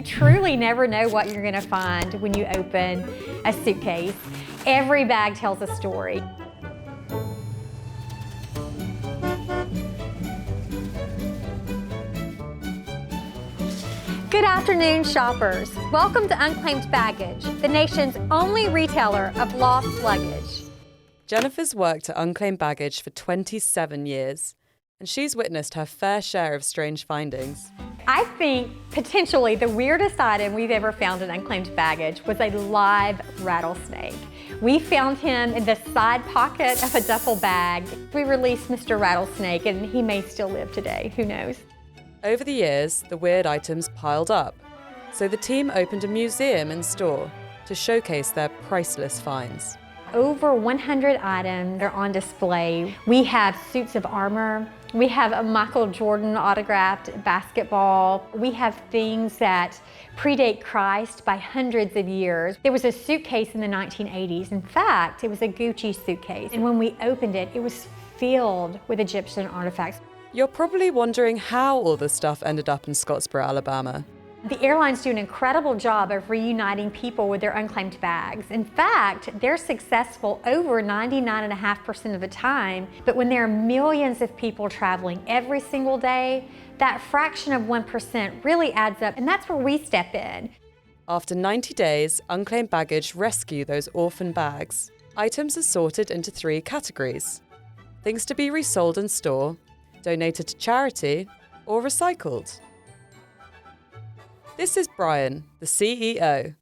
You truly never know what you're going to find when you open a suitcase. Every bag tells a story. Good afternoon, shoppers. Welcome to Unclaimed Baggage, the nation's only retailer of lost luggage. Jennifer's worked at Unclaimed Baggage for 27 years, and she's witnessed her fair share of strange findings. I think potentially the weirdest item we've ever found in Unclaimed Baggage was a live rattlesnake. We found him in the side pocket of a duffel bag. We released Mr. Rattlesnake, and he may still live today, who knows? Over the years, the weird items piled up, so the team opened a museum in store to showcase their priceless finds. Over 100 items are on display. We have suits of armor. We have a Michael Jordan autographed basketball. We have things that predate Christ by hundreds of years. There was a suitcase in the 1980s. In fact, it was a Gucci suitcase. And when we opened it, it was filled with Egyptian artifacts. You're probably wondering how all this stuff ended up in Scottsboro, Alabama. The airlines do an incredible job of reuniting people with their unclaimed bags. In fact, they're successful over 99.5% of the time, but when there are millions of people traveling every single day, that fraction of 1% really adds up, and that's where we step in. After 90 days, Unclaimed Baggage rescue those orphan bags. Items are sorted into 3 categories: things to be resold in store, donated to charity, or recycled. This is Brian, the CEO.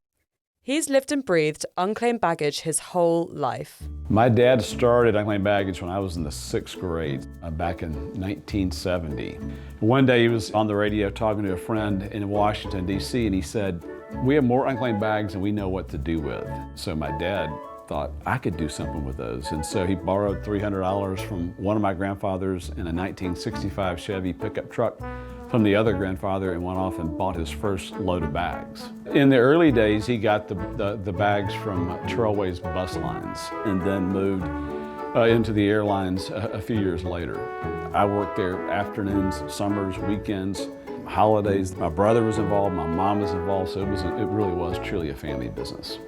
He's lived and breathed Unclaimed Baggage his whole life. My dad started Unclaimed Baggage when I was in the 6th grade, back in 1970. One day he was on the radio talking to a friend in Washington, D.C., and he said, "We have more unclaimed bags than we know what to do with." So my dad thought I could do something with those. And so he borrowed $300 from one of my grandfathers in a 1965 Chevy pickup truck from the other grandfather and went off and bought his first load of bags. In the early days, he got the bags from Trailways Bus Lines and then moved into the airlines a few years later. I worked there afternoons, summers, weekends, holidays. My brother was involved, my mom was involved, so it really was truly a family business.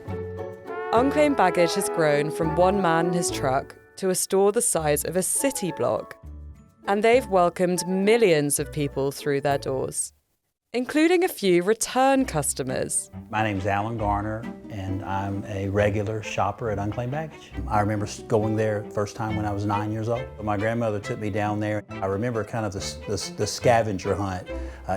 Unclaimed Baggage has grown from one man and his truck to a store the size of a city block. And they've welcomed millions of people through their doors, including a few return customers. My name's Alan Garner, and I'm a regular shopper at Unclaimed Baggage. I remember going there first time when I was 9 years old. My grandmother took me down there. I remember kind of the scavenger hunt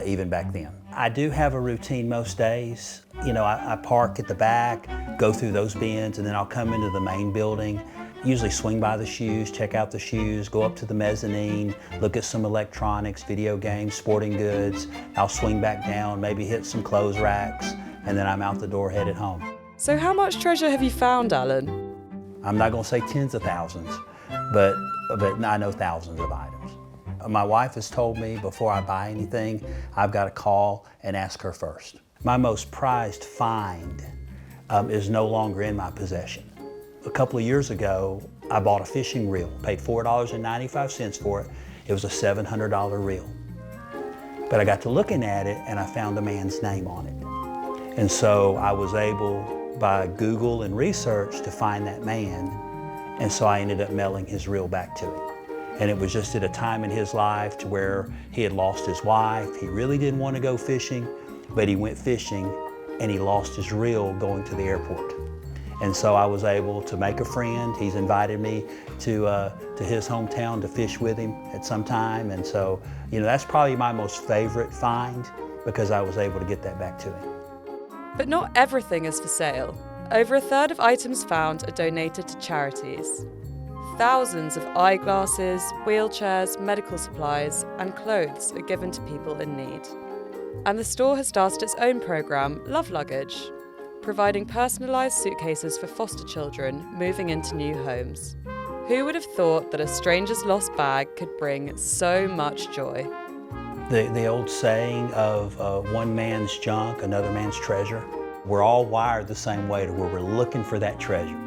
even back then. I do have a routine most days. You know, I park at the back, go through those bins, and then I'll come into the main building. Usually swing by the shoes, check out the shoes, go up to the mezzanine, look at some electronics, video games, sporting goods. I'll swing back down, maybe hit some clothes racks, and then I'm out the door headed home. So how much treasure have you found, Alan? I'm not gonna say tens of thousands, but I know thousands of items. My wife has told me before I buy anything, I've got to call and ask her first. My most prized find is no longer in my possession. A couple of years ago, I bought a fishing reel, paid $4.95 for it. It was a $700 reel. But I got to looking at it and I found a man's name on it. And so I was able, by Google and research, to find that man. And so I ended up mailing his reel back to him. And it was just at a time in his life to where he had lost his wife. He really didn't want to go fishing, but he went fishing and he lost his reel going to the airport. And so I was able to make a friend. He's invited me to his hometown to fish with him at some time. And so, you know, that's probably my most favorite find because I was able to get that back to him. But not everything is for sale. Over a third of items found are donated to charities. Thousands of eyeglasses, wheelchairs, medical supplies, and clothes are given to people in need. And the store has started its own program, Luggage, providing personalised suitcases for foster children moving into new homes. Who would have thought that a stranger's lost bag could bring so much joy? The old saying of one man's junk, another man's treasure. We're all wired the same way to where we're looking for that treasure.